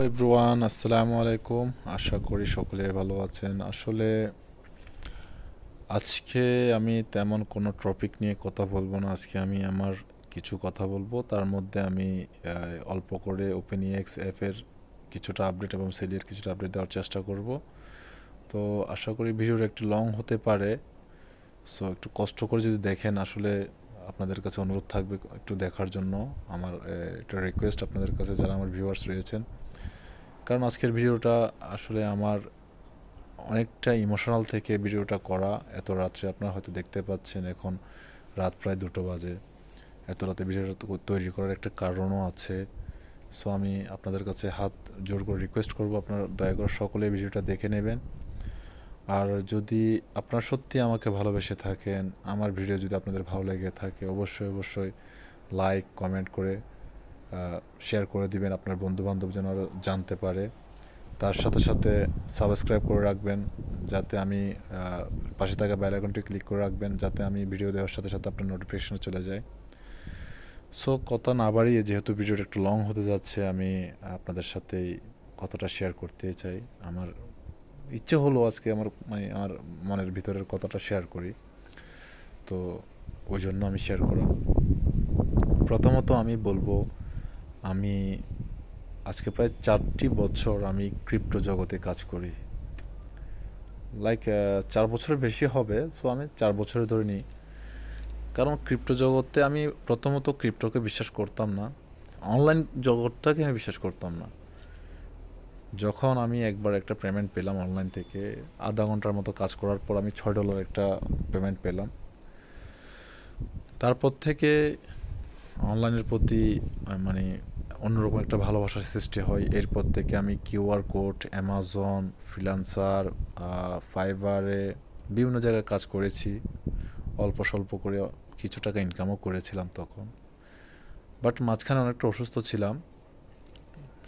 Everyone, আসসালামু আলাইকুম। আশা করি সকলে ভালো আছেন। আসলে আজকে আমি তেমন কোনো টপিক নিয়ে কথা বলবো না। আজকে আমি আমার কিছু কথা বলবো, তার মধ্যে আমি অল্প করে ওপেনইএক্স অ্যাপের কিছুটা আপডেট এবং সেলির কিছুটা আপডেট দেওয়ার চেষ্টা করব। তো আশা করি ভিডিওটা একটু লং হতে পারে, সো একটু কষ্ট করে যদি দেখেন। আসলে আপনাদের কাছে অনুরোধ থাকবে একটু দেখার জন্য। আমার একটা রিকোয়েস্ট আপনাদের কাছে, যারা আমার ভিউয়ার্স রয়েছেন, কারণ আজকের ভিডিওটা আসলে আমার অনেকটা ইমোশনাল থেকে ভিডিওটা করা। এত রাত্রে আপনারা হয়তো দেখতে পাচ্ছেন, এখন রাত প্রায় 2টো বাজে। এত রাতে ভিডিওটা তৈরি করার একটা কারণও আছে। সো আমি আপনাদের কাছে হাত জোর করে রিকোয়েস্ট করব, আপনারা দয়া করে সকলে ভিডিওটা দেখে নেবেন। আর যদি আপনারা সত্যি আমাকে ভালোবেসে থাকেন, আমার ভিডিও যদি আপনাদের ভালো লেগে থাকে, অবশ্যই অবশ্যই লাইক কমেন্ট করে শেয়ার করে দিবেন, আপনার বন্ধুবান্ধব যেন আরও জানতে পারে। তার সাথে সাথে সাবস্ক্রাইব করে রাখবেন, যাতে আমি পাশে থাকা বেল আইকনটি ক্লিক করে রাখবেন, যাতে আমি ভিডিও দেওয়ার সাথে সাথে আপনার নোটিফিকেশন চলে যায়। সো কথা না বাড়িয়ে, যেহেতু ভিডিওটা একটু লং হতে যাচ্ছে, আমি আপনাদের সাথেই কথাটা শেয়ার করতে চাই। আমার ইচ্ছে হলো আজকে আমার মনের ভিতরের কথাটা শেয়ার করি, তো ওই জন্য আমি শেয়ার করা। প্রথমত আমি বলবো, আমি আজকে প্রায় 4টি বছর আমি ক্রিপ্টো জগতে কাজ করি। লাইক 4 বছরের বেশি হবে, সো আমি 4 বছরে ধরে নিই। কারণ ক্রিপ্টো জগতে আমি প্রথমত ক্রিপ্টোকে বিশ্বাস করতাম না, অনলাইন জগৎটাকে আমি বিশ্বাস করতাম না। যখন আমি একবার একটা পেমেন্ট পেলাম অনলাইন থেকে, আধা ঘন্টার মতো কাজ করার পর আমি $6 একটা পেমেন্ট পেলাম। তারপর থেকে অনলাইনের প্রতি মানে অন্যরকম একটা ভালোবাসার সৃষ্টি হয়। এরপর থেকে আমি কিউআর কোড, অ্যামাজন, ফ্রিল্যান্সার, ফাইবারে বিভিন্ন জায়গায় কাজ করেছি। অল্প স্বল্প করে কিছু টাকা ইনকামও করেছিলাম তখন। বাট মাঝখানে অনেকটা অসুস্থ ছিলাম,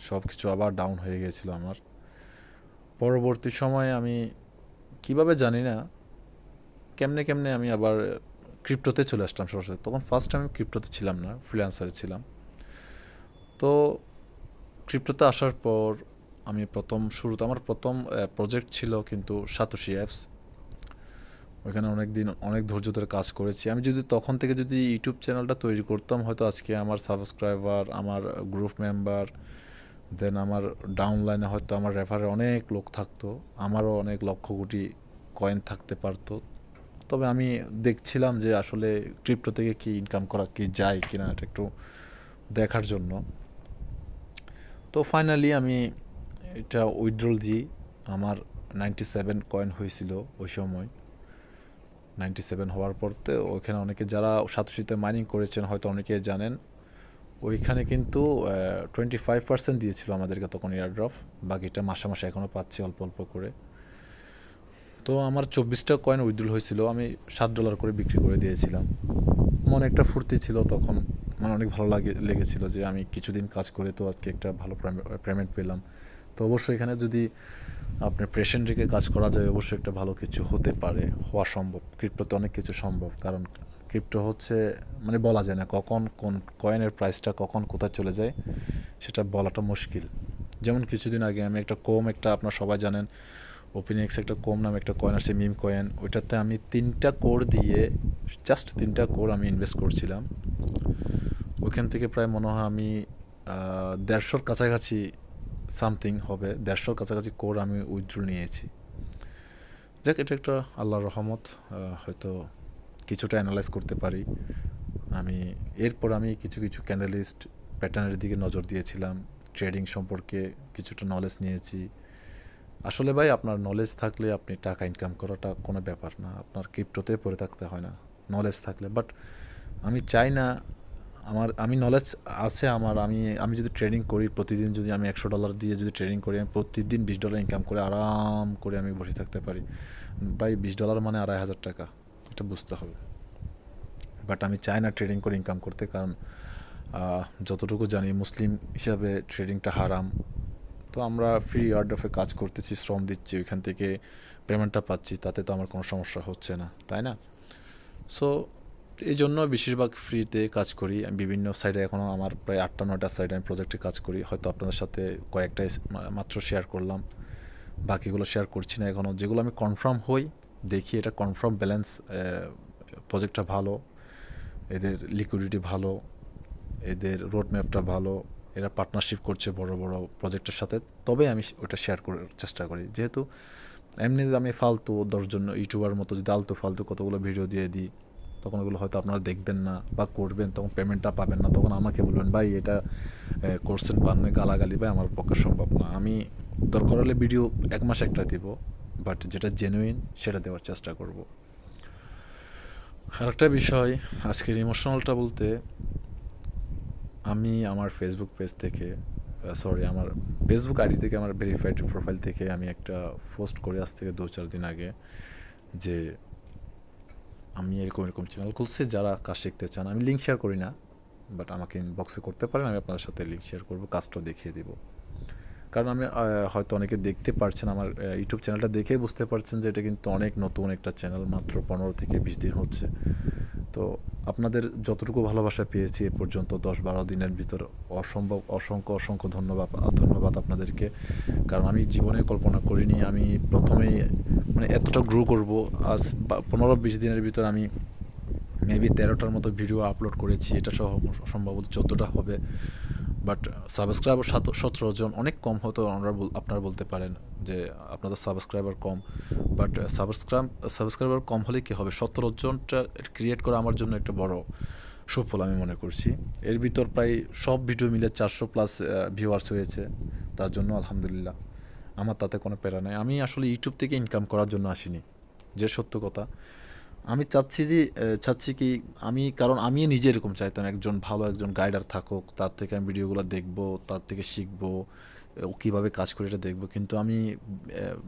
সব কিছু আবার ডাউন হয়ে গিয়েছিল আমার। পরবর্তী সময়ে আমি কিভাবে জানি না, কেমনে কেমনে আমি আবার ক্রিপ্টোতে চলে আসলাম সরাসরি। তখন ফার্স্ট আমি ক্রিপ্টোতে ছিলাম না, ফ্রিল্যান্সারে ছিলাম। তো ক্রিপ্টোতে আসার পর আমি শুরুতে আমার প্রথম প্রজেক্ট ছিল কিন্তু সাতোশি অ্যাপস। ওইখানে অনেক ধৈর্য ধরে কাজ করেছি। আমি যদি তখন থেকে যদি ইউটিউব চ্যানেলটা তৈরি করতাম, হয়তো আজকে আমার সাবস্ক্রাইবার, আমার গ্রুপ মেম্বার, দেন আমার ডাউনলাইনে হয়তো আমার রেফারে অনেক লোক থাকতো, আমারও অনেক লক্ষ কোটি কয়েন থাকতে পারতো। তবে আমি দেখছিলাম যে আসলে ক্রিপ্টো থেকে কি ইনকাম করা কি যায় কিনা, এটা একটু দেখার জন্য। তো ফাইনালি আমি এটা উইথড্রল দিই। আমার 97 কয়েন হয়েছিল ওই সময়। 97 হওয়ার পর তো ওইখানে অনেকে যারা সাতোশিতে মাইনিং করেছেন হয়তো অনেকে জানেন, ওইখানে কিন্তু 25% দিয়েছিল আমাদেরকে তখন এয়ারড্রপ। বাকিটা মাসে মাসে এখনও পাচ্ছি অল্প অল্প করে। তো আমার 24টা কয়েন উইথড্রল হয়েছিল, আমি $7 করে বিক্রি করে দিয়েছিলাম। মনে একটা ফুর্তি ছিল তখন, মানে অনেক ভালো লেগেছিল যে আমি কিছুদিন কাজ করে তো আজকে একটা ভালো পেমেন্ট পেলাম। তো অবশ্যই এখানে যদি আপনার প্রেশেন্ট রেখে কাজ করা যায়, অবশ্যই একটা ভালো কিছু হতে পারে, হওয়া সম্ভব। ক্রিপ্টোতে অনেক কিছু সম্ভব, কারণ ক্রিপ্টো হচ্ছে মানে বলা যায় না কখন কোন কয়েনের প্রাইসটা কখন কোথায় চলে যায়, সেটা বলাটা মুশকিল। যেমন কিছুদিন আগে আমি একটা আপনার সবাই জানেন, ওপেনএক্স একটা কোম নামে একটা কয়েন আছে, মিম কয়েন। ওইটাতে আমি 3টা কোর দিয়ে, জাস্ট 3টা কোর আমি ইনভেস্ট করছিলাম। ওইখান থেকে প্রায় মনে হয় আমি 150-র কাছাকাছি সামথিং হবে, 150-র কাছাকাছি কোর আমি উইথড্রল নিয়েছি। যাক, এটা একটা আল্লাহর রহমত। হয়তো কিছুটা অ্যানালাইজ করতে পারি আমি। এরপর আমি কিছু কিছু ক্যান্ডেলিস্ট প্যাটার্নের দিকে নজর দিয়েছিলাম, ট্রেডিং সম্পর্কে কিছুটা নলেজ নিয়েছি। আসলে ভাই, আপনার নলেজ থাকলে আপনি টাকা ইনকাম করাটা কোনো ব্যাপার না, আপনার ক্রিপ্টোতে পড়ে থাকতে হয় না নলেজ থাকলে। বাট আমি চাই না আমি নলেজ আছে আমার, আমি যদি ট্রেডিং করি, প্রতিদিন যদি আমি $100 দিয়ে যদি ট্রেডিং করি, আমি প্রতিদিন $20 ইনকাম করে আরাম করে আমি বসে থাকতে পারি। ভাই, $20 মানে $2500 এটা বুঝতে হবে। বাট আমি চাই না ট্রেডিং করে ইনকাম করতে, কারণ যতটুকু জানি মুসলিম হিসাবে ট্রেডিংটা হারাম। তো আমরা ফ্রি অফে কাজ করতেছি, শ্রম দিচ্ছি, ওইখান থেকে পেমেন্টটা পাচ্ছি, তাতে তো আমার কোনো সমস্যা হচ্ছে না, তাই না? সো এই জন্য বেশিরভাগ ফ্রিতে কাজ করি। আমি বিভিন্ন সাইটে এখনও আমার প্রায় 8টা 9টা সাইটে আমি প্রজেক্টে কাজ করি। হয়তো আপনাদের সাথে কয়েকটাই মাত্র শেয়ার করলাম, বাকিগুলো শেয়ার করছি না এখনও। যেগুলো আমি কনফার্ম হই, দেখি এটা কনফার্ম ব্যালেন্স, প্রজেক্টটা ভালো, এদের লিকুইডিটি ভালো, এদের রোড ম্যাপটা ভালো, এরা পার্টনারশিপ করছে বড় বড় প্রজেক্টের সাথে, তবে আমি ওটা শেয়ার করার চেষ্টা করি। যেহেতু এমনি আমি ফালতু 10জন ইউটিউবার মতো যদি আলতু ফালতু কতগুলো ভিডিও দিয়ে দিই, তখন ওগুলো হয়তো আপনারা দেখবেন না বা করবেন, তখন পেমেন্টটা পাবেন না, তখন আমাকে বলবেন ভাই এটা করছেন পান না, গালাগালি, ভাই আমার পক্ষে সম্ভব না। আমি দরকার হলে ভিডিও 1 মাস একটা দিব, বাট যেটা জেনুইন সেটা দেওয়ার চেষ্টা করব। আরেকটা বিষয় আজকের ইমোশনালটা বলতে, আমি আমার ফেসবুক পেজ থেকে, আমার ফেসবুক আইডি থেকে, আমার ভেরিফাইড প্রোফাইল থেকে আমি একটা পোস্ট করে আজ থেকে 2-4 দিন আগে যে আমি এরকম এরকম চ্যানেল খুলছি, যারা কাজ শিখতে চান। আমি লিঙ্ক শেয়ার করি না, বাট আমাকে ইনবক্সে করতে পারেন, আমি আপনাদের সাথে লিঙ্ক শেয়ার করবো, কাজটাও দেখিয়ে দেবো। কারণ আমি হয়তো অনেকে দেখতে পারছেন, আমার ইউটিউব চ্যানেলটা দেখেই বুঝতে পারছেন যে এটা কিন্তু অনেক নতুন একটা চ্যানেল, মাত্র 15 থেকে 20 দিন হচ্ছে। তো আপনাদের যতটুকু ভালোবাসা পেয়েছি এ পর্যন্ত 10-12 দিনের ভিতর, অসংখ্য ধন্যবাদ আপনাদেরকে। কারণ আমি জীবনে কল্পনা করিনি আমি প্রথমেই মানে এতটা গ্রো করব। আজ 15-20 দিনের ভিতর আমি মেবি 13টার মতো ভিডিও আপলোড করেছি, এটা সহ সম্ভবত 14টা হবে। বাট সাবস্ক্রাইবার 17 জন, অনেক কম হতো। আপনারা বলতে পারেন যে আপনাদের সাবস্ক্রাইবার কম, বাট সাবস্ক্রাইবার কম হলে কী হবে, 17 জনটা ক্রিয়েট করা আমার জন্য একটা বড় সুফল আমি মনে করছি। এর ভিতর প্রায় সব ভিডিও মিলে 400+ ভিউয়ার্স হয়েছে, তার জন্য আলহামদুলিল্লাহ, আমার তাতে কোনো প্যারা নেই। আমি আসলে ইউটিউব থেকে ইনকাম করার জন্য আসিনি, যে সত্য কথা। আমি চাচ্ছি কি, কারণ আমি নিজে এরকম চাইতাম একজন ভালো একজন গাইডার থাকুক, তার থেকে আমি ভিডিওগুলো দেখবো, তার থেকে শিখবো, ও কীভাবে কাজ করে এটা দেখবো। কিন্তু আমি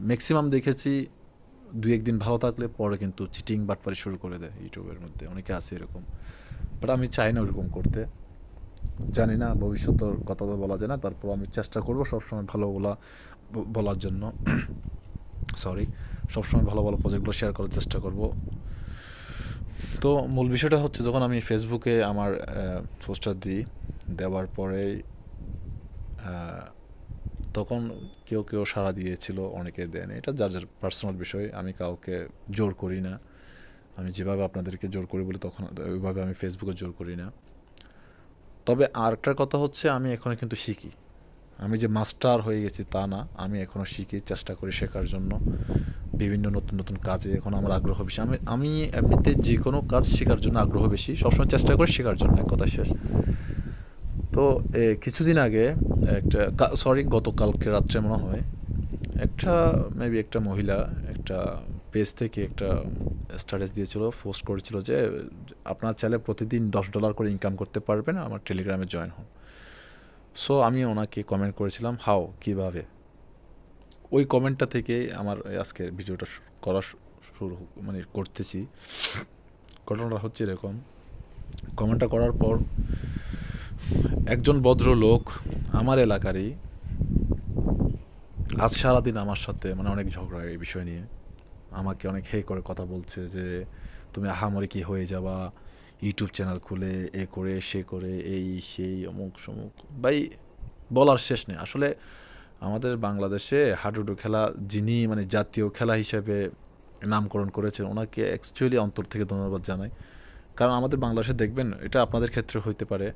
ম্যাক্সিমাম দেখেছি 2-1 দিন ভালো থাকলে পরে কিন্তু চিটিং বাটপারি শুরু করে দেয়। ইউটিউবের মধ্যে অনেকে আছে এরকম, বাট আমি চাই না ওরকম করতে। জানি না, ভবিষ্যতের কথা তো বলা যায় না, তারপর আমি চেষ্টা করবো সবসময় ভালোগুলা বলার জন্য, সবসময় ভালো ভালো প্রজেক্টগুলো শেয়ার করার চেষ্টা করব। তো মূল বিষয়টা হচ্ছে, যখন আমি ফেসবুকে আমার পোস্টার দেওয়ার পরে তখন কেউ সাড়া দিয়েছিল, অনেকে দেন, এটা যার যার পার্সোনাল বিষয়, আমি কাউকে জোর করি না। আমি যেভাবে আপনাদেরকে জোর করি বলি, তখন ওইভাবে আমি ফেসবুকে জোর করি না। তবে আরেকটা কথা হচ্ছে, আমি এখনও কিন্তু শিখি। আমি যে মাস্টার হয়ে গেছি তা না, আমি এখনও শিখি, চেষ্টা করি শেখার জন্য। বিভিন্ন নতুন নতুন কাজে এখন আমার আগ্রহ বেশি। আমি এমনিতে যে কোনো কাজ শেখার জন্য আগ্রহ বেশি, সবসময় চেষ্টা করি শেখার জন্য, এক কথা শেষ। তো কিছুদিন আগে গতকালকে রাত্রে মনে হয় মেবি একটা মহিলা একটা পেজ থেকে একটা স্ট্যাটাস দিয়েছিল, পোস্ট করেছিল যে আপনার চাইলে প্রতিদিন $10 করে ইনকাম করতে পারবেন, আমার টেলিগ্রামে জয়েন হন। সো আমি ওনাকে কমেন্ট করেছিলাম, কীভাবে। ওই কমেন্টটা থেকে আমার আজকের ভিডিওটা করা করতেছি। ঘটনাটা হচ্ছে এরকম, কমেন্টটা করার পর একজন ভদ্রলোক আমার এলাকারই আজ সারাদিন আমার সাথে অনেক ঝগড়া এই বিষয় নিয়ে, আমাকে অনেক করে কথা বলছে যে তুমি আহামরি কি হয়ে যাবা, ইউটিউব চ্যানেল খুলে এ করে সে করে, এই সেই অমুক সমুক। ভাই বলার শেষ নেই। আসলে আমাদের বাংলাদেশে হাডুডু খেলা যিনি জাতীয় খেলা হিসেবে নামকরণ করেছেন, ওনাকে অ্যাকচুয়ালি অন্তর থেকে ধন্যবাদ জানাই। কারণ আমাদের বাংলাদেশে দেখবেন, এটা আপনাদের ক্ষেত্রে হইতে পারে,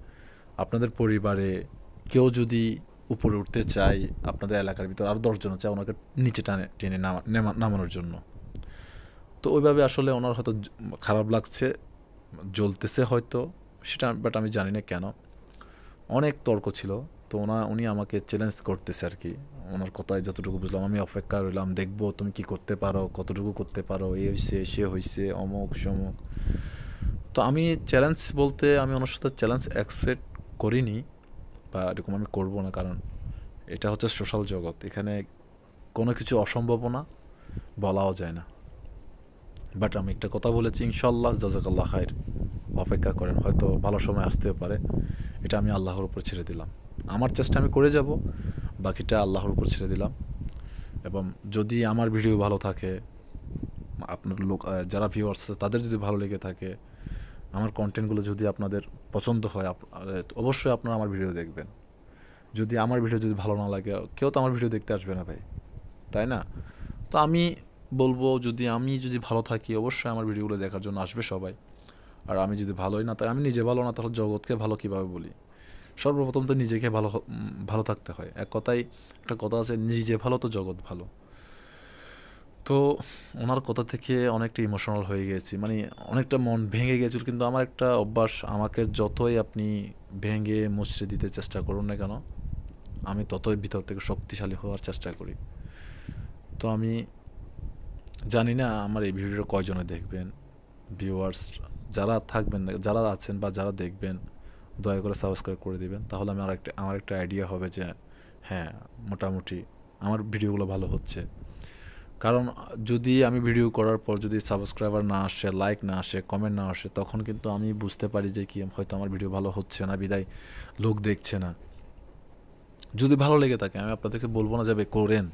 আপনাদের পরিবারে কেউ যদি উপরে উঠতে চায়, আপনাদের এলাকার ভিতর আরও 10 জন চায় ওনাকে নিচে টেনে নামানোর জন্য। তো ওইভাবে আসলে ওনার হয়তো খারাপ লাগছে, জ্বলতেছে হয়তো সেটা, বাট আমি জানি না কেন। অনেক তর্ক ছিল, তো উনি আমাকে চ্যালেঞ্জ করতেছে আর কি। ওনার কথায় যতটুকু বুঝলাম, আমি অপেক্ষা রইলাম, দেখবো তুমি কি করতে পারো, কতটুকু করতে পারো, এই হয়েছে সে হয়েছে অমুক সমুক। তো আমি চ্যালেঞ্জ বলতে, আমি ওনার সাথে চ্যালেঞ্জ এক্সপেক্ট করিনি, বা এরকম আমি করবো না, কারণ এটা হচ্ছে সোশ্যাল জগৎ, এখানে কোনো কিছু অসম্ভব না, বলাও যায় না। বাট আমি একটা কথা বলেছি, ইনশাল্লাহ জাযাকাল্লাহ খাইর, অপেক্ষা করেন, হয়তো ভালো সময় আসতেও পারে। এটা আমি আল্লাহর উপর ছেড়ে দিলাম, আমার চেষ্টা আমি করে যাব, বাকিটা আল্লাহর উপর ছেড়ে দিলাম। এবং যদি আমার ভিডিও ভালো থাকে, আপনার যারা ভিউয়ার্স আছে তাদের যদি ভালো লেগে থাকে, আমার কন্টেন্টগুলো যদি আপনাদের পছন্দ হয় অবশ্যই আপনারা আমার ভিডিও দেখবেন। যদি আমার ভিডিও যদি ভালো না লাগে, কেউ তো আমার ভিডিও দেখতে আসবে না ভাই, তাই না? তো আমি বলবো, আমি যদি ভালো থাকি অবশ্যই আমার ভিডিওগুলো দেখার জন্য আসবে সবাই। আর আমি যদি ভালোই না, তাই আমি নিজে ভালো না, তাহলে জগৎকে ভালো কীভাবে বলি? সর্বপ্রথম তো নিজেকে ভালো থাকতে হয়। একটা কথা আছে, নিজে ভালো তো জগৎ ভালো। তো ওনার কথা থেকে অনেকটা ইমোশনাল হয়ে গেছি, মানে অনেকটা মন ভেঙে গেছিল। কিন্তু আমার একটা অভ্যাস, আমাকে যতই আপনি ভেঙে মুচড়ে দিতে চেষ্টা করুন না কেন, আমি ততই ভিতর থেকে শক্তিশালী হওয়ার চেষ্টা করি। তো আমি জানি না আমার এই ভিডিওটা কয়জনে দেখবেন, ভিউয়ার্স যারা থাকবেন, যারা আছেন বা যারা দেখবেন, দয়া করে সাবস্ক্রাইব করে দিবেন। তাহলে আমার একটা আইডিয়া হবে যে হ্যাঁ, মোটামুটি আমার ভিডিওগুলো ভালো হচ্ছে। কারণ যদি আমি ভিডিও করার পর যদি সাবস্ক্রাইবার না আসে, লাইক না আসে, কমেন্ট না আসে, তখন কিন্তু আমি বুঝতে পারি যে কি হয়তো আমার ভিডিও ভালো হচ্ছে না, বিদায় লোক দেখছে না। যদি ভালো লেগে থাকে, আমি আপনাদেরকে বলবো না যাবে করেন,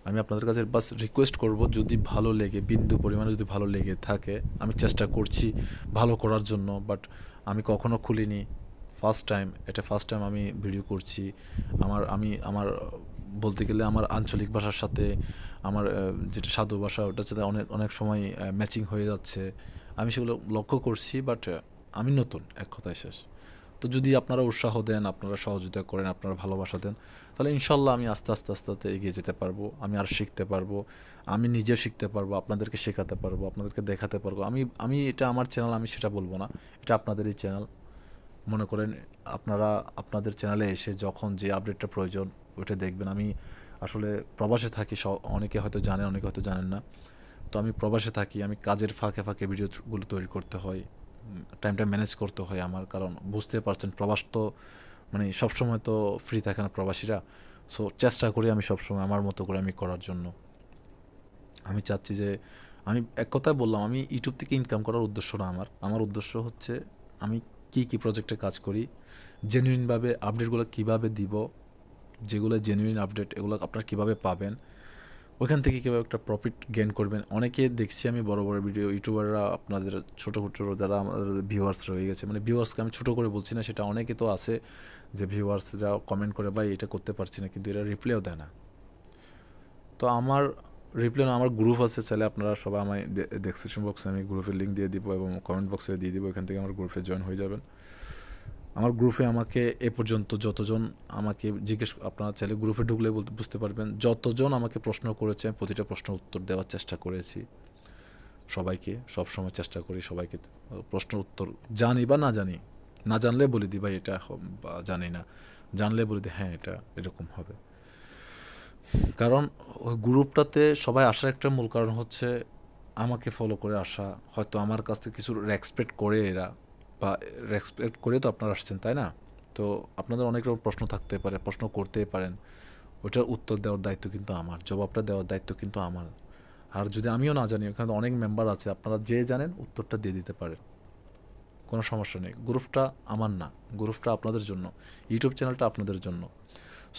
আমি আপনাদের কাছে বাস রিকোয়েস্ট করব, যদি ভালো লেগে, বিন্দু পরিমাণে যদি ভালো লেগে থাকে, আমি চেষ্টা করছি ভালো করার জন্য। বাট আমি কখনো খুলিনি, ফার্স্ট টাইম আমি ভিডিও করছি। আমার বলতে গেলে আমার আঞ্চলিক ভাষার সাথে আমার যেটা সাধু ভাষা, ওটার সাথে অনেক সময় ম্যাচিং হয়ে যাচ্ছে। আমি সেগুলো লক্ষ্য করছি, বাট আমি নতুন, এক কথায় শেষ। তো যদি আপনারা উৎসাহ দেন, আপনারা সহযোগিতা করেন, আপনারা ভালোবাসা দেন, তাহলে ইনশাল্লাহ আমি আস্তে আস্তে এগিয়ে যেতে পারবো। আমি আর শিখতে পারবো, আমি নিজে শিখতে পারবো, আপনাদেরকে শেখাতে পারবো, আপনাদেরকে দেখাতে পারবো। আমি এটা আমার চ্যানেল, আমি সেটা বলবো না, এটা আপনাদেরই চ্যানেল। মনে করেন আপনারা আপনাদের চ্যানেলে এসে যখন যে আপডেটটা প্রয়োজন ওইটা দেখবেন। আমি আসলে প্রবাসে থাকি, অনেকে হয়তো জানেন, অনেকে হয়তো জানেন না। তো আমি প্রবাসে থাকি, আমি কাজের ফাঁকে ভিডিওগুলো তৈরি করতে হয়, টাইমটা ম্যানেজ করতে হয় আমার। কারণ বুঝতে পারছেন, প্রবাস তো মানে সবসময় তো ফ্রি থাকে না প্রবাসীরা। সো চেষ্টা করি আমি সবসময় আমার মতো করে আমি করার জন্য। আমি চাচ্ছি যে, আমি এক কথায় বললাম, আমি ইউটিউব থেকে ইনকাম করার উদ্দেশ্য না আমার উদ্দেশ্য হচ্ছে আমি কী প্রজেক্টে কাজ করি, জেনুইনভাবে আপডেটগুলো কীভাবে দিব, যেগুলো জেনুইন আপডেট এগুলো আপনারা কীভাবে পাবেন, ওইখান থেকে কীভাবে একটা প্রফিট গেইন করবেন। অনেকে দেখছি আমি বড় ভিডিও ইউটিউবাররা, আপনাদের ছোটো যারা আমাদের ভিউয়ার্স রয়ে গেছে, মানে ভিউয়ার্সকে আমি ছোটো করে বলছি না, সেটা অনেকে তো আছে যে ভিউয়ার্সরা কমেন্ট করে, ভাই এটা করতে পারছি না, কিন্তু এরা রিপ্লাইও দেয় না। তো আমার রিপ্লাই না, আমার গ্রুপ আছে, চাইলে আপনারা সবাই আমার ডেসক্রিপশন বক্সে আমি গ্রুপের লিঙ্ক দিয়ে দিব এবং কমেন্ট বক্সে দিয়ে দিব, এখান থেকে আমার গ্রুপে জয়েন হয়ে যাবেন। আমার গ্রুপে আমাকে এ পর্যন্ত যতজন আমাকে আপনারা চাইলে গ্রুপে ঢুকলে বুঝতে পারবেন, যতজন আমাকে প্রশ্ন করেছে, আমি প্রতিটা প্রশ্নের উত্তর দেওয়ার চেষ্টা করেছি সবাইকে। সবসময় চেষ্টা করি সবাইকে প্রশ্নের উত্তর, জানি বা না জানি, না জানলে বলে দিই ভাই এটা বা জানি না, জানলে বলে দিই হ্যাঁ এটা এরকম হবে। কারণ ওই গ্রুপটাতে সবাই আসার একটা মূল কারণ হচ্ছে আমাকে ফলো করে আসা, হয়তো আমার কাছ থেকে কিছু রেসপেক্ট করে এরা, বা রেসপেক্ট করে তো আপনারা আসছেন, তাই না? তো আপনাদের অনেক রকম প্রশ্ন থাকতে পারে, প্রশ্ন করতেই পারেন, ওটার উত্তর দেওয়ার দায়িত্ব কিন্তু আমার, জবাবটা দেওয়ার দায়িত্ব কিন্তু আমার। আর যদি আমিও না জানি, ওখানে অনেক মেম্বার আছে, আপনারা যে জানেন উত্তরটা দিয়ে দিতে পারেন, কোনো সমস্যা নেই। গ্রুপটা আমার না, গ্রুপটা আপনাদের জন্য, ইউটিউব চ্যানেলটা আপনাদের জন্য।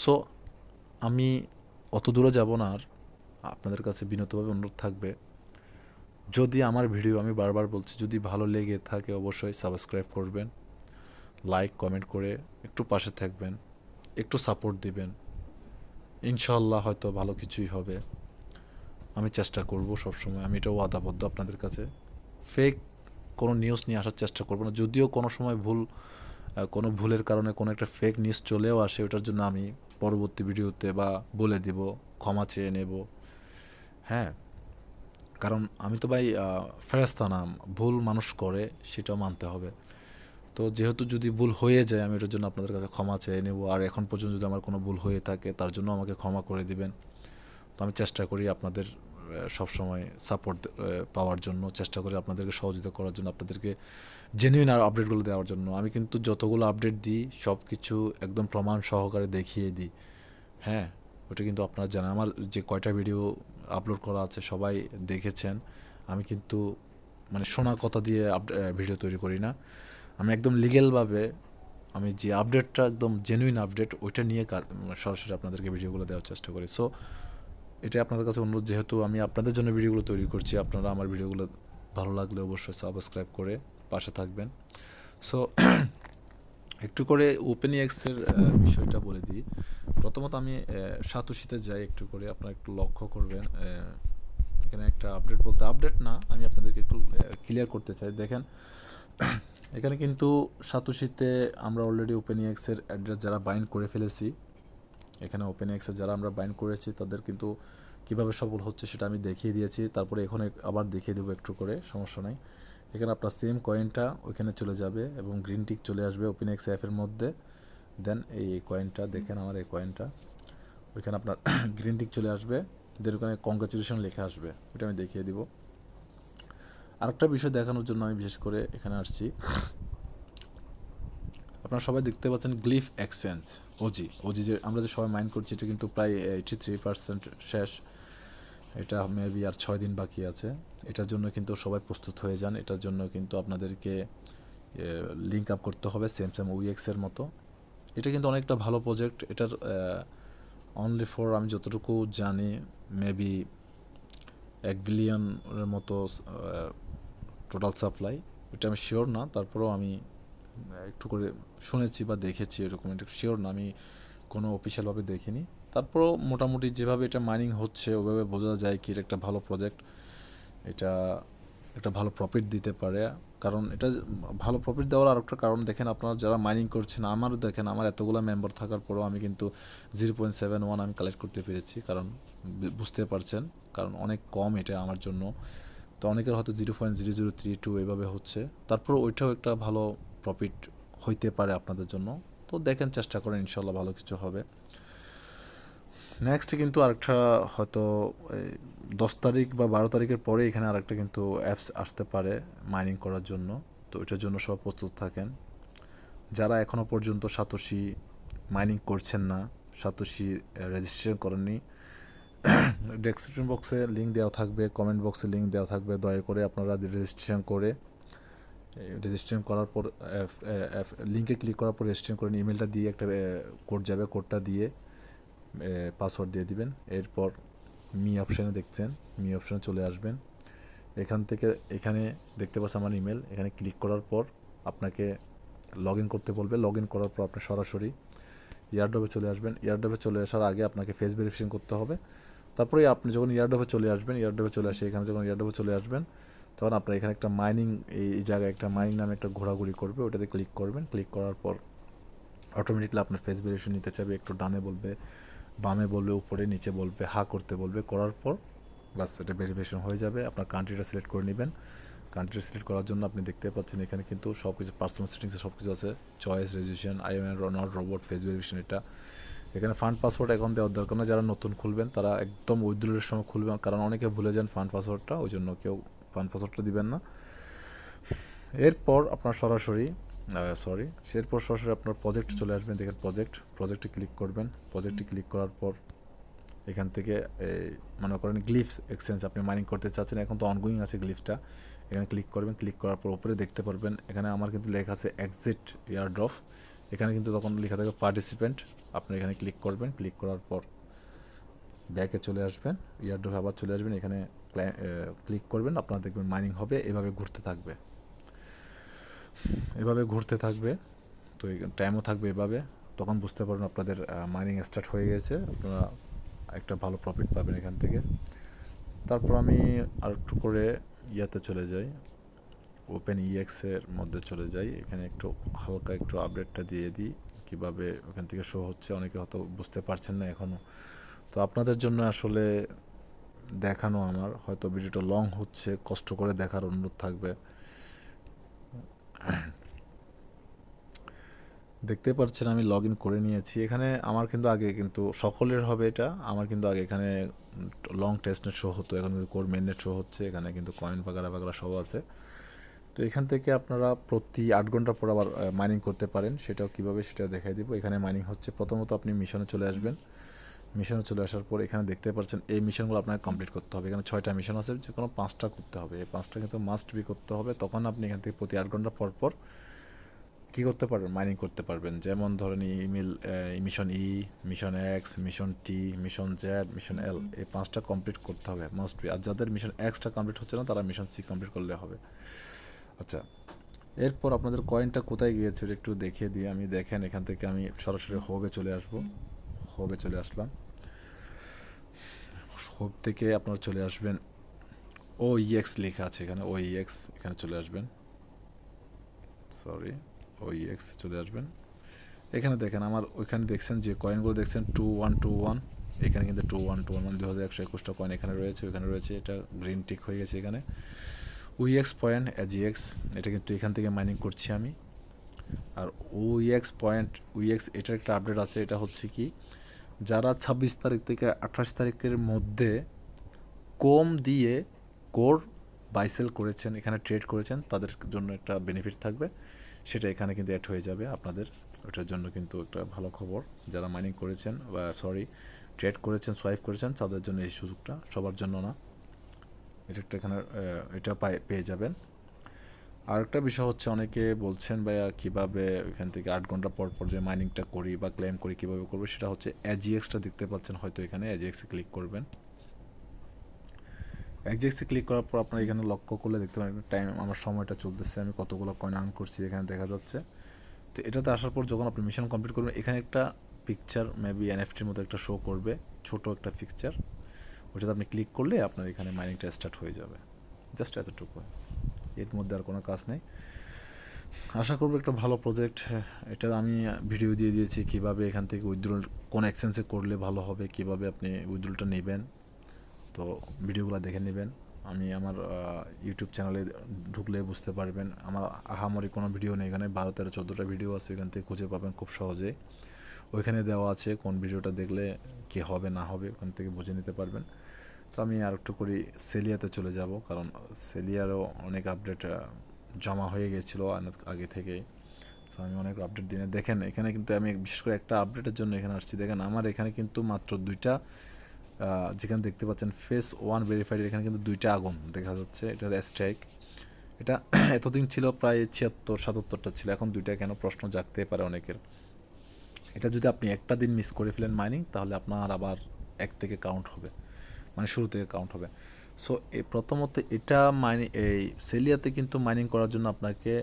সো আমি অত দূরে যাব না, আর আপনাদের কাছে বিনীতভাবে অনুরোধ থাকবে, যদি আমার ভিডিও, আমি বারবার বলছি, যদি ভালো লেগে থাকে অবশ্যই সাবস্ক্রাইব করবেন, লাইক কমেন্ট করে একটু পাশে থাকবেন, একটু সাপোর্ট দিবেন। ইনশাল্লাহ হয়তো ভালো কিছুই হবে, আমি চেষ্টা করব সবসময়, আমি এটা ওয়াদাবদ্ধ আপনাদের কাছে। ফেক কোনো নিউজ নিয়ে আসার চেষ্টা করব না, যদিও কোনো সময় কোনো ভুলের কারণে কোনো একটা ফেক নিউজ চলেও আসে, ওটার জন্য আমি পরবর্তী ভিডিওতে বা বলে দিব, ক্ষমা চেয়ে নেব। হ্যাঁ, কারণ আমি তো ভাই ফেরেশতা না, ভুল মানুষ করে, সেটাও মানতে হবে। তো যেহেতু যদি ভুল হয়ে যায়, আমি এটার জন্য আপনাদের কাছে ক্ষমা চেয়ে নেব। আর এখন পর্যন্ত যদি আমার কোনো ভুল হয়ে থাকে, তার জন্য আমাকে ক্ষমা করে দিবেন। তো আমি চেষ্টা করি আপনাদের সবসময় সাপোর্ট পাওয়ার জন্য, চেষ্টা করি আপনাদেরকে সহযোগিতা করার জন্য, আপনাদেরকে জেনুইন আর আপডেটগুলো দেওয়ার জন্য। আমি কিন্তু যতগুলো আপডেট দিই সব কিছু একদম প্রমাণ সহকারে দেখিয়ে দিই। হ্যাঁ, ওটা কিন্তু আপনারা জানেন, আমার যে কয়টা ভিডিও আপলোড করা আছে সবাই দেখেছেন। আমি কিন্তু মানে শোনা কথা দিয়ে ভিডিও তৈরি করি না, আমি একদম লিগ্যালভাবে আমি যে আপডেটটা একদম জেনুইন আপডেট, ওইটা নিয়ে সরাসরি আপনাদেরকে ভিডিওগুলো দেওয়ার চেষ্টা করি। সো এটা আপনাদের কাছে অনুরোধ, যেহেতু আমি আপনাদের জন্য ভিডিওগুলো তৈরি করছি, আপনারা আমার ভিডিওগুলো ভালো লাগলে অবশ্যই সাবস্ক্রাইব করে পাশে থাকবেন। সো একটু করে ওপেনএক্সের বিষয়টা বলে দিই। প্রথমত আমি সাতোশিতে যাই একটু করে, আপনারা একটু লক্ষ্য করবেন। এখানে একটা আপডেট বলতে আপডেট না, আমি আপনাদেরকে একটু ক্লিয়ার করতে চাই। দেখেন এখানে কিন্তু সাতোশিতে আমরা অলরেডি ওপেনএক্সের অ্যাড্রেস যারা বাইন্ড করে ফেলেছি, এখানে ওপেনএক্সের যারা আমরা বাইন্ড করেছি তাদের কিন্তু কীভাবে সফল হচ্ছে সেটা আমি দেখিয়ে দিয়েছি। তারপরে এখানে আবার দেখিয়ে দেবো একটু করে, সমস্যা নাই। এখানে আপনার সেম কয়েনটা ওইখানে চলে যাবে এবং গ্রিন টিক চলে আসবে ওপেনএক্স অ্যাপের মধ্যে। দেন এই কয়েনটা দেখেন, আমার এই কয়েনটা ওইখানে আপনার গ্রিন টিক চলে আসবে, দেন ওখানে কংগ্রাচুলেশন লেখা আসবে, ওইটা আমি দেখিয়ে দিব। আরেকটা বিষয় দেখানোর জন্য আমি বিশেষ করে এখানে আসছি। আপনারা সবাই দেখতে পাচ্ছেন গ্লিফ এক্সচেঞ্জ ওজি যে আমরা যে সবাই মাইন্ড করছি, এটা কিন্তু প্রায় 83% শেষ। এটা মেবি আর 6 দিন বাকি আছে। এটার জন্য কিন্তু সবাই প্রস্তুত হয়ে যান। এটার জন্য কিন্তু আপনাদেরকে লিঙ্ক আপ করতে হবে সেম ওইএক্সের মতো। এটা কিন্তু অনেকটা ভালো প্রজেক্ট। এটার অনলি ফর আমি যতটুকু জানি মেবি 1 বিলিয়নের মতো টোটাল সাপ্লাই। এটা আমি শিওর না, তারপরেও আমি একটু করে শুনেছি বা দেখেছি, এরকম একটু শিওর না, আমি কোনো অফিসিয়ালভাবে দেখিনি। তারপরেও মোটামুটি যেভাবে এটা মাইনিং হচ্ছে ওইভাবে বোঝা যায় কি এটা একটা ভালো প্রজেক্ট। এটা একটা ভালো প্রফিট দিতে পারে। কারণ এটা ভালো প্রফিট দেওয়ার আরেকটা কারণ দেখেন, আপনারা যারা মাইনিং করছেন, আমারও দেখেন আমার এতগুলো মেম্বার থাকার পরেও আমি কিন্তু 0.71 আমি কালেক্ট করতে পেরেছি। কারণ বুঝতে পারছেন, কারণ অনেক কম এটা আমার জন্য। তো অনেকের হয়তো 0.0032 এভাবে হচ্ছে, তারপর ওইটাও একটা ভালো প্রফিট হইতে পারে আপনাদের জন্য। তো দেখেন, চেষ্টা করেন, ইনশাল্লাহ ভালো কিছু হবে। নেক্সট কিন্তু আরেকটা হয়তো 10 তারিখ বা 12 তারিখের পরে এখানে আরেকটা কিন্তু অ্যাপস আসতে পারে মাইনিং করার জন্য। তো এটার জন্য সব প্রস্তুত থাকেন। যারা এখনও পর্যন্ত সাতোশি মাইনিং করছেন না, সাতোশি রেজিস্ট্রেশন করেননি, ডেসক্রিপশন বক্সে লিঙ্ক দেওয়া থাকবে, কমেন্ট বক্সে লিঙ্ক দেওয়া থাকবে। দয়া করে আপনারা রেজিস্ট্রেশন করার পর লিঙ্কে ক্লিক করার পর রেজিস্ট্রেশন করেন। ইমেলটা দিয়ে একটা কোড যাবে, কোডটা দিয়ে পাসওয়ার্ড দিয়ে দিবেন। এরপর মি অপশানে দেখছেন, মি অপশানে চলে আসবেন। এখান থেকে এখানে দেখতে পাচ্ছেন আমার ইমেল, এখানে ক্লিক করার পর আপনাকে লগ ইন করতে বলবে। লগ ইন করার পর আপনি সরাসরি এয়ারড্রপে চলে আসবেন। এয়ারড্রপে চলে আসার আগে আপনাকে ফেস ভেরিফিকেশন করতে হবে। তারপরে আপনি যখন এয়ারড্রপে চলে আসবেন, এয়ারড্রপে চলে আসে এখানে যখন এয়ারড্রপে চলে আসবেন, তখন আপনার এখানে একটা মাইনিং, এই জায়গায় একটা মাইনিং নামে একটা ঘোরাঘুরি করবে, ওটাতে ক্লিক করবেন। ক্লিক করার পর অটোমেটিকলি আপনার ফেস ভেরিফিকেশন নিতে চাইবে। একটু ডানে বলবে, বামে বলবে, উপরে নিচে বলবে, করতে বলবে। করার পর বাস এটা ভেরিফিকেশন হয়ে যাবে। আপনার কান্ট্রিটা সিলেক্ট করে নেবেন। কান্ট্রি সিলেক্ট করার জন্য আপনি দেখতে পাচ্ছেন এখানে কিন্তু সব কিছু পার্সোনাল সেটিংসে সব কিছু আছে। Choice, resolution, I am not robot, face verification. এটা এখানে ফান্ড পাসওয়ার্ড এখন দেওয়ার দরকার না। যারা নতুন খুলবেন তারা একদম উইথড্রলের সময় খুলবেন, কারণ অনেকে ভুলে যান ফান্ড পাসওয়ার্ডটা, ওই জন্য কেউ ফান্ড পাসওয়ার্ডটা দিবেন না। এরপর আপনার সরাসরি আপনার প্রজেক্ট চলে আসবেন। দেখেন প্রজেক্টে ক্লিক করবেন। প্রজেক্টে ক্লিক করার পর এখান থেকে মনে করেন গ্লিফ এক্সচেঞ্জ আপনি মাইনিং করতে চাচ্ছেন, এখন তো অনগোয়িং আছে গ্লিফটা। এখানে ক্লিক করবেন। ক্লিক করার পর উপরে দেখতে পারবেন এখানে আমার কিন্তু লেখা আছে এক্সিট এয়ারড্রপ। এখানে কিন্তু তখন লেখা থাকে পার্টিসিপেন্ট। আপনি এখানে ক্লিক করবেন। ক্লিক করার পর ব্যাকে চলে আসবেন, এয়ারড্রপে আবার চলে আসবেন। এখানে ক্লিক করবেন, আপনারা দেখবেন মাইনিং হবে, এভাবে ঘুরতে থাকবে। তো টাইমও থাকবে এভাবে, তখন বুঝতে পারবেন আপনাদের মাইনিং স্টার্ট হয়ে গেছে। আপনারা একটা ভালো প্রফিট পাবেন এখান থেকে। তারপর আমি আর একটু করে ইয়াতে চলে যাই, ওপেনএক্সের মধ্যে চলে যাই। এখানে একটু হালকা একটু আপডেটটা দিয়ে দিই কীভাবে ওখান থেকে শো হচ্ছে। অনেকে হয়তো বুঝতে পারছেন না এখনও, তো আপনাদের জন্য আসলে দেখানো, আমার হয়তো ভিডিওটা লং হচ্ছে, কষ্ট করে দেখার অনুরোধ থাকবে। দেখতে পাচ্ছেন আমি লগ ইন করে নিয়েছি। এখানে আমার কিন্তু আগে কিন্তু সকলের হবে এটা, আমার কিন্তু আগে এখানে লং টেস্টনেট শো হতো, এখন কিন্তু কোর মেননেট শো হচ্ছে। এখানে কিন্তু কয়েন বাগারা সব আছে। তো এখান থেকে আপনারা প্রতি 8 ঘন্টা পর আবার মাইনিং করতে পারেন। সেটাও কীভাবে সেটা দেখাই দিব। এখানে মাইনিং হচ্ছে। প্রথমত আপনি মিশনে চলে আসবেন। মিশনে চলে আসার পর এখানে দেখতে পাচ্ছেন এই মিশনগুলো আপনাকে কমপ্লিট করতে হবে। এখানে 6টা মিশন আছে, যে কোনো 5টা করতে হবে। এই 5টা কিন্তু মাস্ট বি করতে হবে। তখন আপনি এখান থেকে প্রতি 8 ঘন্টা পর কী করতে পারবেন, মাইনিং করতে পারবেন। যেমন ধরেন মিশন মিশন এক্স, মিশন টি, মিশন জেড, মিশন এল, এই 5টা কমপ্লিট করতে হবে মাস্ট বি। আর যাদের মিশন এক্সটা কমপ্লিট হচ্ছে না, তারা মিশন সি কমপ্লিট করলে হবে। আচ্ছা, এরপর আপনাদের কয়েনটা কোথায় গিয়েছে একটু দেখিয়ে দিই আমি। দেখেন এখান থেকে আমি সরাসরি হোবে চলে আসবো। হোবে চলে আসলাম। হোব থেকে আপনারা চলে আসবেন, OEX লেখা আছে এখানে, OEX এখানে চলে আসবেন। সরি, OEX চলে আসবেন। এখানে দেখেন আমার ওইখানে দেখছেন যে কয়েনগুলো দেখছেন 2121, এখানে কিন্তু 2121 মানে 2121টা কয়েন এখানে রয়েছে, ওইখানে রয়েছে। এটা গ্রিন টিক হয়ে গেছে এখানে। OEX পয়েন্ট AGX, এটা কিন্তু এখান থেকে মাইনিং করছি আমি। আর OEX পয়েন্ট OEX এটার একটা আপডেট আছে। এটা হচ্ছে কি, যারা 26 তারিখ থেকে 28 তারিখের মধ্যে কম দিয়ে কোর বাইসেল করেছেন, এখানে ট্রেড করেছেন, তাদের জন্য একটা বেনিফিট থাকবে, সেটা এখানে কিন্তু অ্যাড হয়ে যাবে আপনাদের। ওটার জন্য কিন্তু একটা ভালো খবর। যারা মাইনিং করেছেন বা ট্রেড করেছেন, সোয়াইপ করেছেন, তাদের জন্য এই সুযোগটা, সবার জন্য না। এটা একটা এখানে এটা পেয়ে যাবেন। আর একটা বিষয় হচ্ছে, অনেকে বলছেন ভাইয়া কীভাবে ওইখান থেকে 8 ঘন্টা পর পর যে মাইনিংটা করি বা ক্লেম করি কীভাবে করবো, সেটা হচ্ছে AGX-টা দেখতে পাচ্ছেন হয়তো, এখানে AGX-এ ক্লিক করবেন। AGX-এ ক্লিক করার পর আপনার এখানে লক্ষ্য করলে দেখতে পারেন টাইম, আমার সময়টা চলতেছে, আমি কতগুলো কয়েন আর্ন করছি এখানে দেখা যাচ্ছে। তো এটাতে আসার পর যখন আপনি মিশন কমপ্লিট করবেন, এখানে একটা পিকচার মেবি NFT-র মতো একটা শো করবে, ছোট একটা পিকচার, ওটাতে আপনি ক্লিক করলে আপনার এখানে মাইনিংটা স্টার্ট হয়ে যাবে। জাস্ট এতটুকু, এর মধ্যে আর কোনো কাজ নেই। আশা করবো একটা ভালো প্রজেক্ট। এটা আমি ভিডিও দিয়ে দিয়েছি কীভাবে এখান থেকে উইথড্রল কোন এক্সচেঞ্জে করলে ভালো হবে, কীভাবে আপনি উইথড্রলটা নেবেন, তো ভিডিওগুলো দেখে নেবেন। আমি আমার ইউটিউব চ্যানেলে ঢুকলে বুঝতে পারবেন, আমার আহামরি কোনো ভিডিও নেই এখানে, 12-13-14টা ভিডিও আছে, ওইখান থেকে খুঁজে পাবেন খুব সহজে। ওইখানে দেওয়া আছে কোন ভিডিওটা দেখলে কী হবে না হবে, ওখান থেকে বুঝে নিতে পারবেন। তো আমি আর একটু করি সেলিয়াতে চলে যাব, কারণ সেলিয়ারও অনেক আপডেট জমা হয়ে গেছিলো আগে থেকেই। সো আমি অনেক আপডেট দিনে দেখেন, এখানে কিন্তু আমি বিশেষ করে একটা আপডেটের জন্য এখানে আসছি। দেখেন আমার এখানে কিন্তু মাত্র 2টা, যেখানে দেখতে পাচ্ছেন ফেস 1 ভেরিফাইড, এখানে কিন্তু 2টা আগুন দেখা যাচ্ছে। এটার স্ট্রাইক, এটা এতদিন ছিল প্রায় 76-77টা ছিল, এখন 2টা কেন প্রশ্ন জাগতে পারে অনেকের। এটা যদি আপনি একটা দিন মিস করে ফেলেন মাইনিং, তাহলে আপনার আবার এক থেকে কাউন্ট হবে, মানে শুরু থেকে কাউন্ট হবে। সো প্রথমত এটা এই সেলিয়াতে কিন্তু মাইনিং করার জন্য আপনাকে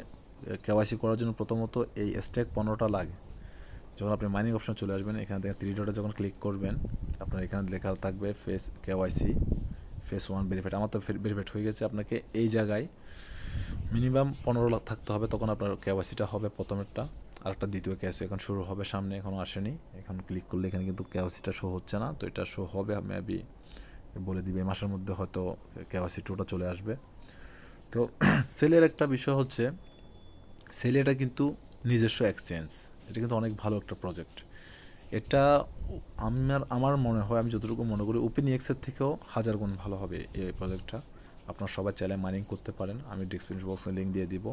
KYC করার জন্য প্রথমত এই স্ট্যাক 15টা লাগে। যখন আপনি মাইনিং অপশন চলে আসবেন, এখান থেকে 3 ডটে যখন ক্লিক করবেন, আপনার এখানে লেখা থাকবে ফেস KYC ফেস 1 ভেরিফাইড। আমার তো ভেরিফাইড হয়ে গেছে। আপনাকে এই জায়গায় মিনিমাম 15 লাখ থাকতে হবে, তখন আপনার KYC-টা হবে প্রথমেরটা। আর একটা দ্বিতীয় KYC এখন শুরু হবে সামনে, এখনও আসেনি। এখন ক্লিক করলে এখানে কিন্তু KYC-টা শো হচ্ছে না, তো এটা শো হবে মেবি, বলে দিবে এই মাসের মধ্যে হয়তো KYC 2টা চলে আসবে। তো সেলের একটা বিষয় হচ্ছে, সেলিয়াটা কিন্তু নিজস্ব এক্সচেঞ্জ, এটা কিন্তু অনেক ভালো একটা প্রজেক্ট। এটা আমার মনে হয়, আমি যতটুকু মনে করি OpenEX-এর থেকেও 1000 গুণ ভালো হবে এই প্রজেক্টটা। আপনারা সবাই চাইলে মাইনিং করতে পারেন, আমি ডিসক্রিপশন বক্সে লিঙ্ক দিয়ে দিব।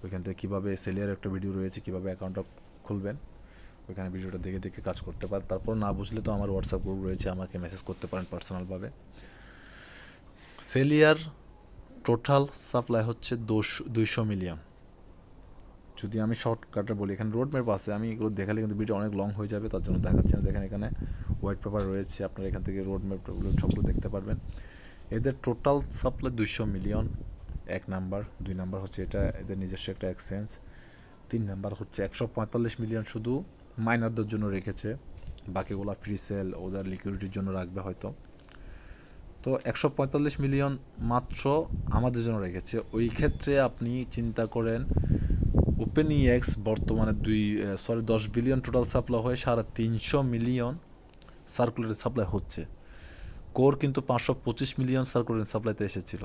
ওইখান থেকে কীভাবে সেলিয়ার একটা ভিডিও রয়েছে, কীভাবে অ্যাকাউন্টটা খুলবেন, ওইখানে ভিডিওটা দেখে দেখে কাজ করতে পারেন। তারপর না বুঝলে তো আমার হোয়াটসঅ্যাপ গ্রুপ রয়েছে, আমাকে মেসেজ করতে পারেন পার্সোনালভাবে। সেলিয়ার টোটাল সাপ্লাই হচ্ছে 200 মিলিয়ন। যদি আমি শর্টকাটে বলি, এখানে রোড ম্যাপ আছে, আমি এগুলো দেখালে কিন্তু ভিডিও অনেক লং হয়ে যাবে, তার জন্য দেখাচ্ছি না। দেখেন এখানে হোয়াইট পেপার রয়েছে, আপনারা এখান থেকে রোড ম্যাপগুলো সবগুলো দেখতে পারবেন। এদের total supply 200 million, 1 number. 2 number হচ্ছে এটা এদের নিজস্ব একটা এক্সচেঞ্জ। 3 নাম্বার হচ্ছে 145 মিলিয়ন শুধু মাইনারদের জন্য রেখেছে, বাকিগুলো ফ্রি সেল, ওদের লিকুইডিটির জন্য রাখবে হয়তো। তো 145 মিলিয়ন মাত্র আমাদের জন্য রেখেছে। ওই ক্ষেত্রে আপনি চিন্তা করেন, OpenEX বর্তমানে 10 বিলিয়ন টোটাল সাপ্লাই হয়ে 350 মিলিয়ন সার্কুলেটেড সাপ্লাই হচ্ছে। কোর কিন্তু 525 মিলিয়ন সার্কুলেটেড সাপ্লাইতে এসেছিল।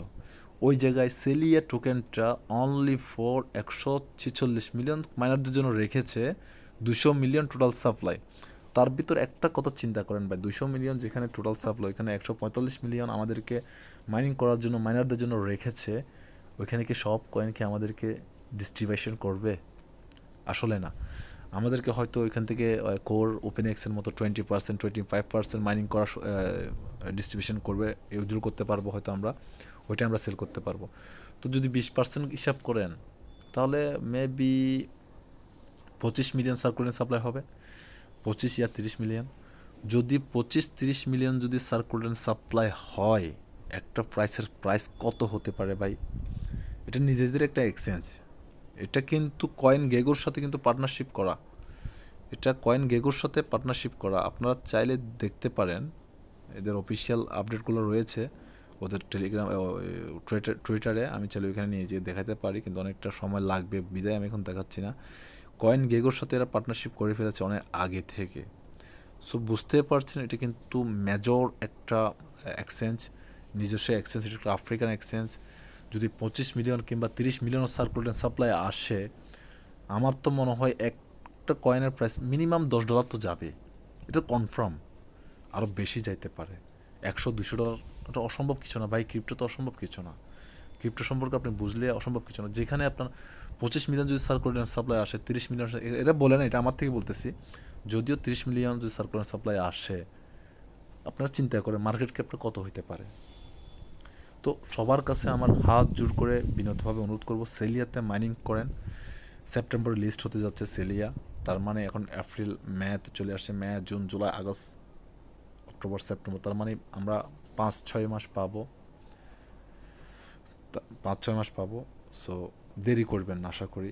ওই জায়গায় সেলিয়া টোকেনটা অনলি ফর 146 মিলিয়ন মাইনারদের জন্য রেখেছে, 200 মিলিয়ন টোটাল সাপ্লাই। তার ভিতর একটা কথা চিন্তা করেন ভাই, 200 মিলিয়ন যেখানে টোটাল সাপ্লাই, ওইখানে 145 মিলিয়ন আমাদেরকে মাইনিং করার জন্য মাইনারদের জন্য রেখেছে। ওইখানে কি সব কয়েনকে আমাদেরকে ডিস্ট্রিবিউশন করবে? আসলে না। আমাদেরকে হয়তো ওইখান থেকে কোর OpenEX-এর মতো 20% 25% মাইনিং করা ডিস্ট্রিবিউশন করবে, উইথড্র করতে পারবো হয়তো আমরা, ওইটা আমরা সেল করতে পারবো। তো যদি 20% হিসাব করেন, তাহলে মেবি 25 মিলিয়ন সার্কুলেন্ট সাপ্লাই হবে, 25 ইয়া 30 মিলিয়ন। যদি 25-30 মিলিয়ন যদি সার্কুলেন্ট সাপ্লাই হয়, একটা প্রাইস কত হতে পারে ভাই? এটা নিজেদের একটা এক্সচেঞ্জ, এটা কিন্তু কয়েন গেগোর সাথে কিন্তু পার্টনারশিপ করা, এটা কয়েন গেগোর সাথে পার্টনারশিপ করা। আপনারা চাইলে দেখতে পারেন, এদের অফিসিয়াল আপডেটগুলো রয়েছে ওদের টেলিগ্রাম টুইটারে, আমি চাইলে ওইখানে নিয়ে যেয়ে দেখাতে পারি, কিন্তু অনেকটা সময় লাগবে বিদায় আমি এখন দেখাচ্ছি না। কয়েন গেগোর সাথে এরা পার্টনারশিপ করে ফেলেছে অনেক আগে থেকে। সো বুঝতে পারছেন এটা কিন্তু মেজর একটা এক্সচেঞ্জ, নিজস্ব এক্সচেঞ্জ, এটা একটা আফ্রিকান এক্সচেঞ্জ। যদি 25 মিলিয়ন কিংবা 30 মিলিয়ন সার্কুলেশন সাপ্লাই আসে, আমার তো মনে হয় একটা কয়েনের প্রাইস মিনিমাম $10 তো যাবে, এটা কনফার্ম। আরও বেশি যাইতে পারে, $100-200। এটা অসম্ভব কিছু না ভাই, ক্রিপ্টো তো অসম্ভব কিছু না। ক্রিপ্টো সম্পর্কে আপনি বুঝলে অসম্ভব কিছু না। যেখানে আপনার 25 মিলিয়ন যদি সার্কুলেশন সাপ্লাই আসে, 30 মিলিয়ন, এটা বলে না, এটা আমার থেকে বলতেছি, যদিও 30 মিলিয়ন যদি সার্কুলেশন সাপ্লাই আসে, আপনারা চিন্তা করে মার্কেট ক্যাপটা কত হইতে পারে। তো সবার কাছে আমার হাত জোর করে বিনীতভাবে অনুরোধ করব, সেলিয়াতে মাইনিং করেন। সেপ্টেম্বরে লিস্ট হতে যাচ্ছে সেলিয়া, তার মানে এখন এপ্রিল মেতে চলে আসছে, May June July August October September, তার মানে আমরা 5-6 মাস পাবো, 5-6 মাস পাবো। সো দেরি করবেন না, আশা করি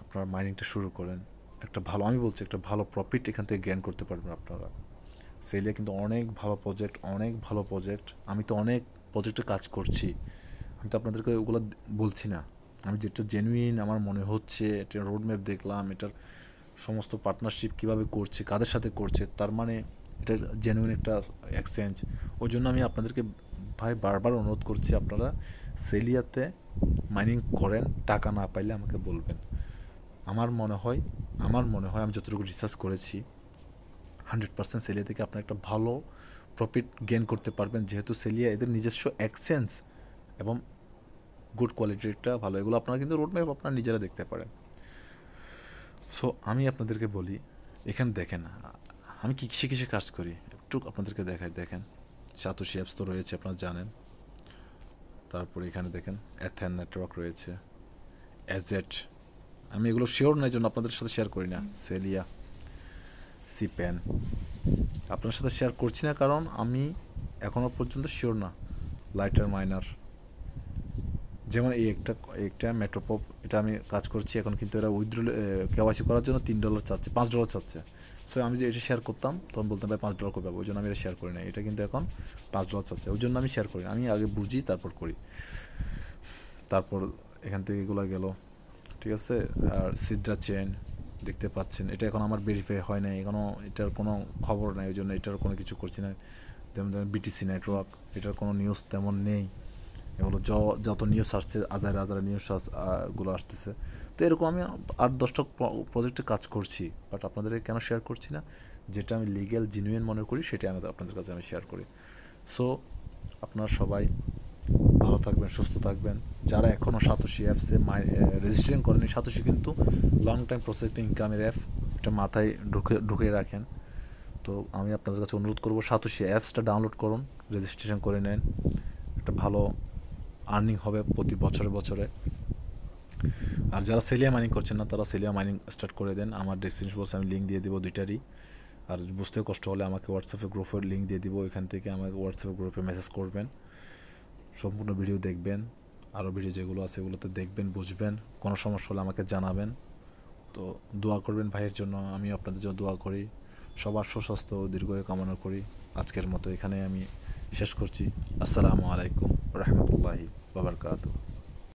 আপনারা মাইনিংটা শুরু করেন। একটা ভালো, আমি বলছি একটা ভালো প্রফিট এখান থেকে গেইন করতে পারবেন আপনারা। সেলিয়া কিন্তু অনেক ভালো প্রজেক্ট, অনেক ভালো প্রজেক্ট। আমি তো অনেক প্রজেক্টে কাজ করছি, আমি তো আপনাদেরকে ওগুলো বলছি না। আমি যেটা জেনুইন আমার মনে হচ্ছে, এটা রোডম্যাপ দেখলাম, এটার সমস্ত পার্টনারশিপ কীভাবে করছে, কাদের সাথে করছে, তার মানে এটা জেনুইন একটা এক্সচেঞ্জ। ওই জন্য আমি আপনাদেরকে ভাই বারবার অনুরোধ করছি, আপনারা সেলিয়াতে মাইনিং করেন। টাকা না পাইলে আমাকে বলবেন। আমার মনে হয় আমি যতটুকু রিসার্চ করেছি, 100% সেলিয়া থেকে আপনার একটা ভালো প্রফিট গেইন করতে পারবেন, যেহেতু সেলিয়া এদের নিজস্ব এক্সচেঞ্জ এবং গুড কোয়ালিটিটা ভালো। এগুলো আপনারা কিন্তু রোডম্যাপ আপনারা নিজেরা দেখতে পারেন। সো আমি আপনাদেরকে বলি, এখানে দেখেন আমি কিসে কিসে কাজ করি, একটু আপনাদেরকে দেখাই। দেখেন সাতোশি অ্যাপস তো রয়েছে, আপনারা জানেন। তারপরে এখানে দেখেন এথেন নেটওয়ার্ক রয়েছে, অ্যাজেট, আমি এগুলো শিওর নাই জন্য আপনাদের সাথে শেয়ার করি না। সেলিয়া, সিপ্যান আপনার সাথে শেয়ার করছি না, কারণ আমি এখনও পর্যন্ত শিওর না। লাইটার মাইনার, যেমন একটা মেট্রোপপ, এটা আমি কাজ করছি এখন, কিন্তু এরা উইথড্রল কেওয়াইসি করার জন্য $3 চাচ্ছে, $5 চাচ্ছে। সো আমি যে এটা শেয়ার করতাম তখন বলতাম ভাই $5 করে পাবো, ওই জন্য আমি এটা শেয়ার করি না। এটা কিন্তু এখন $5 চাচ্ছে, ওই জন্য আমি শেয়ার করি না। আমি আগে বুঝি তারপর করি। তারপর এখান থেকে এগুলো গেল, ঠিক আছে। আর সিড্রা চেন দেখতে পাচ্ছেন, এটা এখন আমার ভেরিফাই হয় নাই এখনও, এটার কোনো খবর নেই, ওই জন্য এটার কোনো কিছু করছি না। যেমন বিটিসি নেটওয়ার্ক, এটার কোনো নিউজ তেমন নেই। এগুলো যত নিউজ আসছে, হাজার নিউজ গুলো আসতেছে। তো এরকম আমি 8-10টা প্রজেক্টে কাজ করছি, বাট আপনাদেরকে কেন শেয়ার করছি না? যেটা আমি লিগ্যাল জেনুইন মনে করি সেটাই আপনাদের কাছে আমি শেয়ার করি। সো আপনারা সবাই ভালো থাকবেন, সুস্থ থাকবেন। যারা এখনও সাতোশি অ্যাপসে রেজিস্ট্রেশন করেনি, সাতোশি কিন্তু লং টাইম প্রসেসিং ইনকামের অ্যাপ, এটা মাথায় ঢুকে রাখেন। তো আমি আপনাদের কাছে অনুরোধ করবো, সাতোশি অ্যাপসটা ডাউনলোড করুন, রেজিস্ট্রেশন করে নেন, একটা ভালো আর্নিং হবে প্রতি বছরে। আর যারা সেলিয়া মাইনিং করছেন না, তারা সেলিয়া মাইনিং স্টার্ট করে দেন। আমার ডেসক্রিপশন বক্সে আমি লিঙ্ক দিয়ে দেবো দুইটারই। আর বুঝতে কষ্ট হলে আমাকে হোয়াটসঅ্যাপে গ্রুপের লিঙ্ক দিয়ে দিব, এখান থেকে আমাকে হোয়াটসঅ্যাপে গ্রুপে মেসেজ করবেন, সম্পূর্ণ ভিডিও দেখবেন। আরও ভিডিও যেগুলো আছে এগুলোতে দেখবেন, বুঝবেন। কোনো সমস্যা হলে আমাকে জানাবেন। তো দোয়া করবেন ভাইয়ের জন্য, আমি আপনাদের জন্য দোয়া করি। সবার সুস্বাস্থ্য ও দীর্ঘায়ু কামনা করি। আজকের মতো এখানে আমি শেষ করছি। আসসালামু আলাইকুম রহমতুল্লাহি ওয়া বারাকাতুহু।